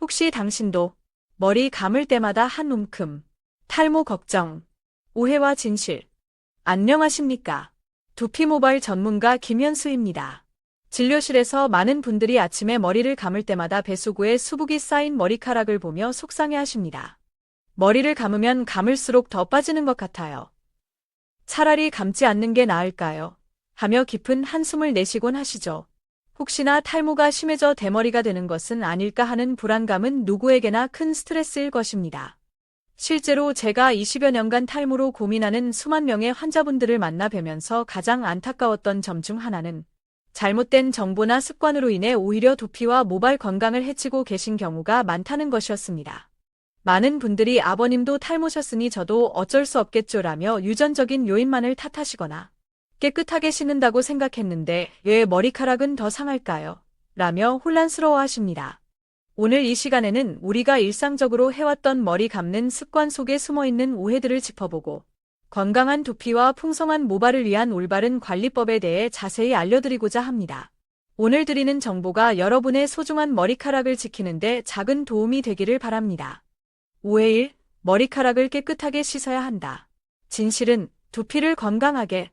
혹시 당신도 머리 감을 때마다 한 움큼 탈모 걱정, 오해와 진실. 안녕하십니까? 두피 모발 전문가 김현수입니다. 진료실에서 많은 분들이 아침에 머리를 감을 때마다 뱃속에 수북이 쌓인 머리카락을 보며 속상해 하십니다. 머리를 감으면 감을수록 더 빠지는 것 같아요. 차라리 감지 않는 게 나을까요? 하며 깊은 한숨을 내쉬곤 하시죠. 혹시나 탈모가 심해져 대머리가 되는 것은 아닐까 하는 불안감은 누구에게나 큰 스트레스일 것입니다. 실제로 제가 20여 년간 탈모로 고민하는 수만 명의 환자분들을 만나 뵈면서 가장 안타까웠던 점 중 하나는 잘못된 정보나 습관으로 인해 오히려 두피와 모발 건강을 해치고 계신 경우가 많다는 것이었습니다. 많은 분들이 아버님도 탈모셨으니 저도 어쩔 수 없겠죠라며 유전적인 요인만을 탓하시거나 깨끗하게 씻는다고 생각했는데 왜 머리카락은 더 상할까요? 라며 혼란스러워하십니다. 오늘 이 시간에는 우리가 일상적으로 해왔던 머리 감는 습관 속에 숨어있는 오해들을 짚어보고 건강한 두피와 풍성한 모발을 위한 올바른 관리법에 대해 자세히 알려드리고자 합니다. 오늘 드리는 정보가 여러분의 소중한 머리카락을 지키는데 작은 도움이 되기를 바랍니다. 오해 1. 머리카락을 깨끗하게 씻어야 한다. 진실은 두피를 건강하게.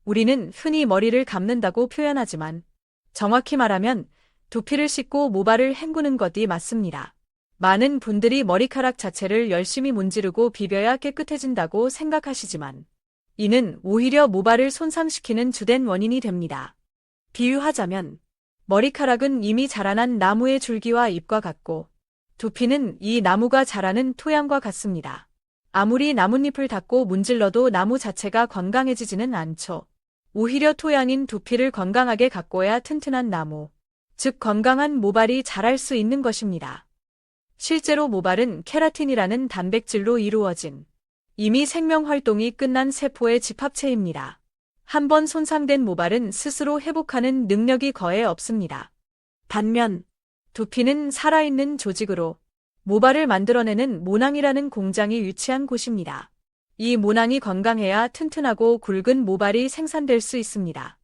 우리는 흔히 머리를 감는다고 표현하지만 정확히 말하면 두피를 씻고 모발을 헹구는 것이 맞습니다. 많은 분들이 머리카락 자체를 열심히 문지르고 비벼야 깨끗해진다고 생각하시지만 이는 오히려 모발을 손상시키는 주된 원인이 됩니다. 비유하자면 머리카락은 이미 자라난 나무의 줄기와 잎과 같고 두피는 이 나무가 자라는 토양과 같습니다. 아무리 나뭇잎을 닦고 문질러도 나무 자체가 건강해지지는 않죠. 오히려 토양인 두피를 건강하게 가꿔야 튼튼한 나무, 즉 건강한 모발이 자랄 수 있는 것입니다. 실제로 모발은 케라틴이라는 단백질로 이루어진 이미 생명활동이 끝난 세포의 집합체입니다. 한번 손상된 모발은 스스로 회복하는 능력이 거의 없습니다. 반면 두피는 살아있는 조직으로 모발을 만들어내는 모낭이라는 공장이 위치한 곳입니다. 이 모낭이 건강해야 튼튼하고 굵은 모발이 생산될 수 있습니다.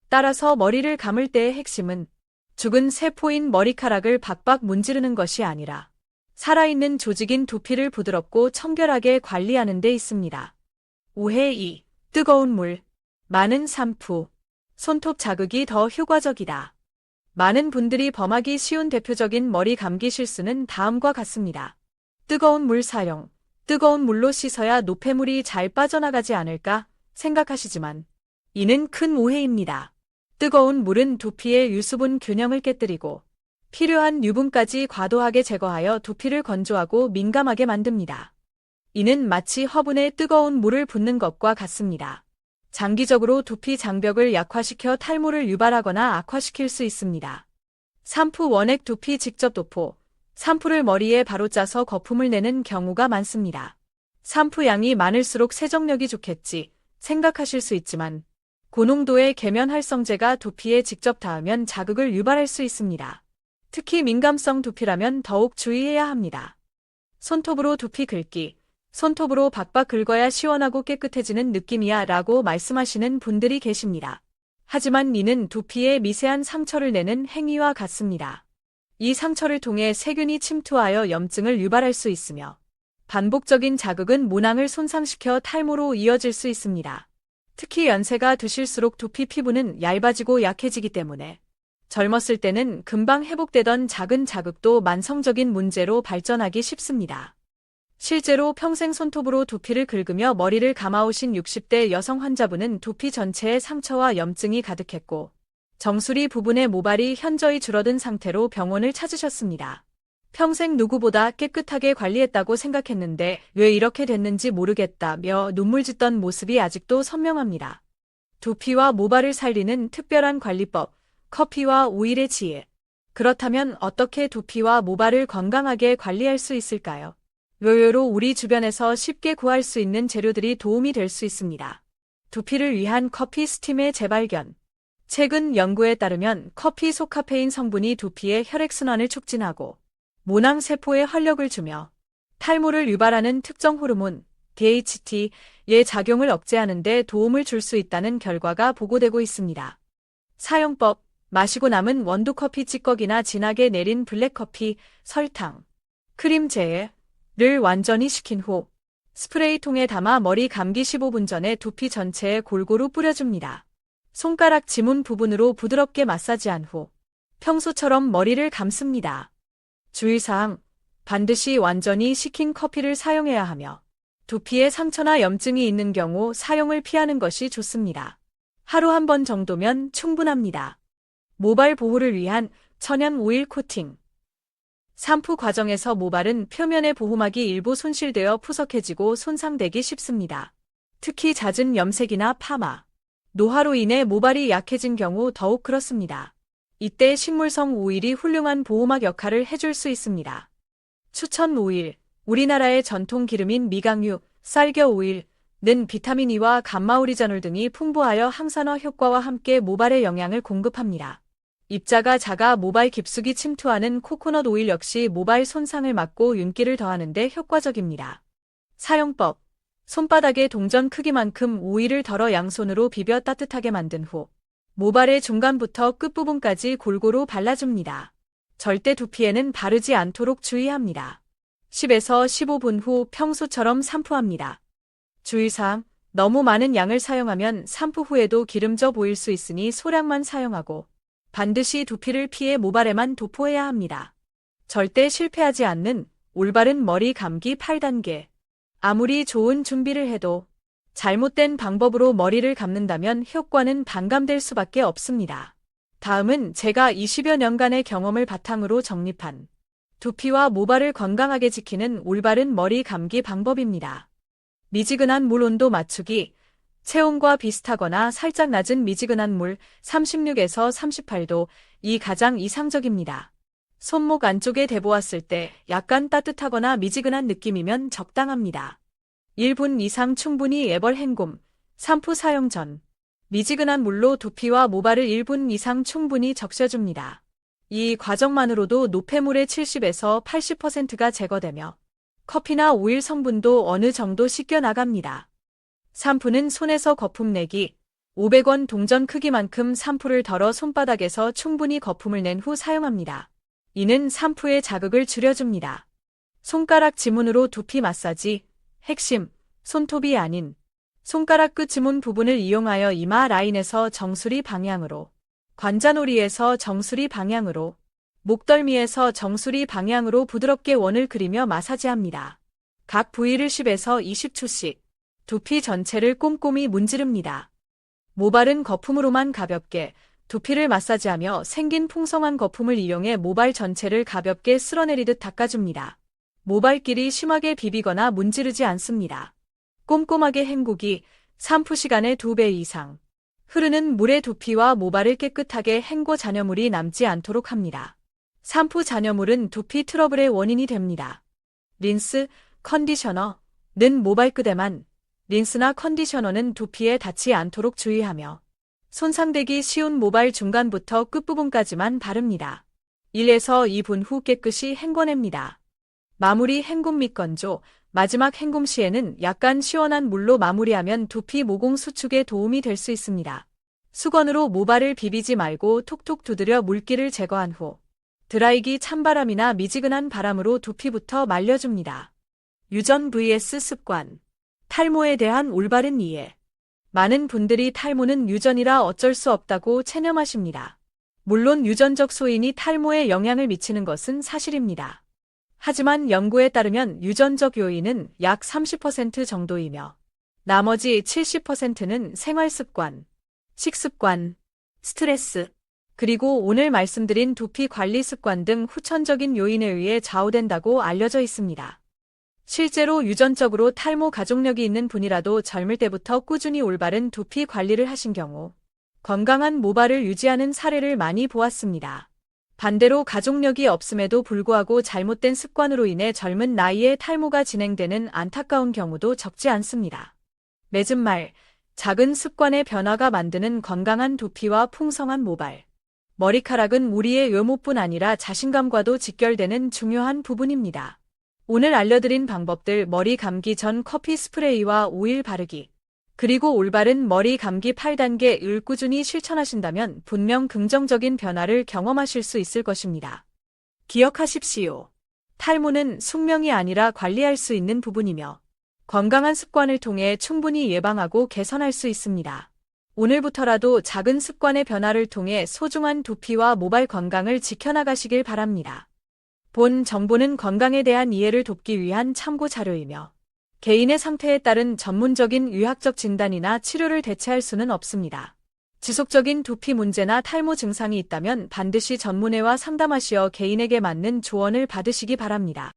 따라서 머리를 감을 때의 핵심은 죽은 세포인 머리카락을 박박 문지르는 것이 아니라 살아있는 조직인 두피를 부드럽고 청결하게 관리하는 데 있습니다. 오해 2. 뜨거운 물, 많은 샴푸, 손톱 자극이 더 효과적이다. 많은 분들이 범하기 쉬운 대표적인 머리 감기 실수는 다음과 같습니다. 뜨거운 물 사용. 뜨거운 물로 씻어야 노폐물이 잘 빠져나가지 않을까 생각하시지만 이는 큰 오해입니다. 뜨거운 물은 두피의 유수분 균형을 깨뜨리고 필요한 유분까지 과도하게 제거하여 두피를 건조하고 민감하게 만듭니다. 이는 마치 화분에 뜨거운 물을 붓는 것과 같습니다. 장기적으로 두피 장벽을 약화시켜 탈모를 유발하거나 악화시킬 수 있습니다. 샴푸 원액 두피 직접 도포. 샴푸를 머리에 바로 짜서 거품을 내는 경우가 많습니다. 샴푸 양이 많을수록 세정력이 좋겠지 생각하실 수 있지만 고농도의 계면활성제가 두피에 직접 닿으면 자극을 유발할 수 있습니다. 특히 민감성 두피라면 더욱 주의해야 합니다. 손톱으로 두피 긁기. 손톱으로 박박 긁어야 시원하고 깨끗해지는 느낌이야 라고 말씀하시는 분들이 계십니다. 하지만 이는 두피에 미세한 상처를 내는 행위와 같습니다. 이 상처를 통해 세균이 침투하여 염증을 유발할 수 있으며 반복적인 자극은 모낭을 손상시켜 탈모로 이어질 수 있습니다. 특히 연세가 드실수록 두피 피부는 얇아지고 약해지기 때문에 젊었을 때는 금방 회복되던 작은 자극도 만성적인 문제로 발전하기 쉽습니다. 실제로 평생 손톱으로 두피를 긁으며 머리를 감아오신 60대 여성 환자분은 두피 전체에 상처와 염증이 가득했고 정수리 부분의 모발이 현저히 줄어든 상태로 병원을 찾으셨습니다. 평생 누구보다 깨끗하게 관리했다고 생각했는데 왜 이렇게 됐는지 모르겠다며 눈물 짓던 모습이 아직도 선명합니다. 두피와 모발을 살리는 특별한 관리법, 커피와 오일의 지혜. 그렇다면 어떻게 두피와 모발을 건강하게 관리할 수 있을까요? 요요로 우리 주변에서 쉽게 구할 수 있는 재료들이 도움이 될 수 있습니다. 두피를 위한 커피 스팀의 재발견. 최근 연구에 따르면 커피 속 카페인 성분이 두피의 혈액순환을 촉진하고 모낭세포에 활력을 주며 탈모를 유발하는 특정 호르몬 DHT의 작용을 억제하는 데 도움을 줄 수 있다는 결과가 보고되고 있습니다. 사용법, 마시고 남은 원두커피 찌꺼기나 진하게 내린 블랙커피, 설탕, 크림제를 완전히 식힌 후 스프레이통에 담아 머리 감기 15분 전에 두피 전체에 골고루 뿌려줍니다. 손가락 지문 부분으로 부드럽게 마사지한 후 평소처럼 머리를 감습니다. 주의사항, 반드시 완전히 식힌 커피를 사용해야 하며 두피에 상처나 염증이 있는 경우 사용을 피하는 것이 좋습니다. 하루 한 번 정도면 충분합니다. 모발 보호를 위한 천연 오일 코팅. 샴푸 과정에서 모발은 표면의 보호막이 일부 손실되어 푸석해지고 손상되기 쉽습니다. 특히 잦은 염색이나 파마, 노화로 인해 모발이 약해진 경우 더욱 그렇습니다. 이때 식물성 오일이 훌륭한 보호막 역할을 해줄 수 있습니다. 추천 오일, 우리나라의 전통 기름인 미강유, 쌀겨 오일는 비타민 E와 감마오리자놀 등이 풍부하여 항산화 효과와 함께 모발에 영양을 공급합니다. 입자가 작아 모발 깊숙이 침투하는 코코넛 오일 역시 모발 손상을 막고 윤기를 더하는 데 효과적입니다. 사용법, 손바닥의 동전 크기만큼 오일을 덜어 양손으로 비벼 따뜻하게 만든 후 모발의 중간부터 끝부분까지 골고루 발라줍니다. 절대 두피에는 바르지 않도록 주의합니다. 10에서 15분 후 평소처럼 샴푸합니다. 주의사항, 너무 많은 양을 사용하면 샴푸 후에도 기름져 보일 수 있으니 소량만 사용하고 반드시 두피를 피해 모발에만 도포해야 합니다. 절대 실패하지 않는 올바른 머리 감기 8단계. 아무리 좋은 준비를 해도 잘못된 방법으로 머리를 감는다면 효과는 반감될 수밖에 없습니다. 다음은 제가 20여 년간의 경험을 바탕으로 정립한 두피와 모발을 건강하게 지키는 올바른 머리 감기 방법입니다. 미지근한 물 온도 맞추기. 체온과 비슷하거나 살짝 낮은 미지근한 물 36에서 38도이 가장 이상적입니다. 손목 안쪽에 대보았을 때 약간 따뜻하거나 미지근한 느낌이면 적당합니다. 1분 이상 충분히 애벌 헹굼. 샴푸 사용 전 미지근한 물로 두피와 모발을 1분 이상 충분히 적셔줍니다. 이 과정만으로도 노폐물의 70에서 80%가 제거되며 커피나 오일 성분도 어느 정도 씻겨 나갑니다. 샴푸는 손에서 거품 내기. 500원 동전 크기만큼 샴푸를 덜어 손바닥에서 충분히 거품을 낸 후 사용합니다. 이는 샴푸의 자극을 줄여줍니다. 손가락 지문으로 두피 마사지. 핵심, 손톱이 아닌 손가락 끝 지문 부분을 이용하여 이마 라인에서 정수리 방향으로, 관자놀이에서 정수리 방향으로, 목덜미에서 정수리 방향으로 부드럽게 원을 그리며 마사지합니다. 각 부위를 10에서 20초씩 두피 전체를 꼼꼼히 문지릅니다. 모발은 거품으로만 가볍게 두피를 마사지하며 생긴 풍성한 거품을 이용해 모발 전체를 가볍게 쓸어내리듯 닦아줍니다. 모발끼리 심하게 비비거나 문지르지 않습니다. 꼼꼼하게 헹구기. 샴푸 시간의 2배 이상. 흐르는 물에 두피와 모발을 깨끗하게 헹궈 잔여물이 남지 않도록 합니다. 샴푸 잔여물은 두피 트러블의 원인이 됩니다. 린스, 컨디셔너는 모발 끝에만, 린스나 컨디셔너는 두피에 닿지 않도록 주의하며 손상되기 쉬운 모발 중간부터 끝부분까지만 바릅니다. 1에서 2분 후 깨끗이 헹궈냅니다. 마무리 헹굼 및 건조. 마지막 헹굼 시에는 약간 시원한 물로 마무리하면 두피 모공 수축에 도움이 될 수 있습니다. 수건으로 모발을 비비지 말고 톡톡 두드려 물기를 제거한 후 드라이기 찬바람이나 미지근한 바람으로 두피부터 말려줍니다. 유전 vs 습관. 탈모에 대한 올바른 이해. 많은 분들이 탈모는 유전이라 어쩔 수 없다고 체념하십니다. 물론 유전적 소인이 탈모에 영향을 미치는 것은 사실입니다. 하지만 연구에 따르면 유전적 요인은 약 30% 정도이며 나머지 70%는 생활습관, 식습관, 스트레스, 그리고 오늘 말씀드린 두피 관리 습관 등 후천적인 요인에 의해 좌우된다고 알려져 있습니다. 실제로 유전적으로 탈모 가족력이 있는 분이라도 젊을 때부터 꾸준히 올바른 두피 관리를 하신 경우 건강한 모발을 유지하는 사례를 많이 보았습니다. 반대로 가족력이 없음에도 불구하고 잘못된 습관으로 인해 젊은 나이에 탈모가 진행되는 안타까운 경우도 적지 않습니다. 맺은 말, 작은 습관의 변화가 만드는 건강한 두피와 풍성한 모발. 머리카락은 우리의 외모뿐 아니라 자신감과도 직결되는 중요한 부분입니다. 오늘 알려드린 방법들 머리 감기 전 커피 스프레이와 오일 바르기, 그리고 올바른 머리 감기 8단계을 꾸준히 실천하신다면 분명 긍정적인 변화를 경험하실 수 있을 것입니다. 기억하십시오. 탈모는 숙명이 아니라 관리할 수 있는 부분이며 건강한 습관을 통해 충분히 예방하고 개선할 수 있습니다. 오늘부터라도 작은 습관의 변화를 통해 소중한 두피와 모발 건강을 지켜나가시길 바랍니다. 본 정보는 건강에 대한 이해를 돕기 위한 참고 자료이며 개인의 상태에 따른 전문적인 의학적 진단이나 치료를 대체할 수는 없습니다. 지속적인 두피 문제나 탈모 증상이 있다면 반드시 전문의와 상담하시어 개인에게 맞는 조언을 받으시기 바랍니다.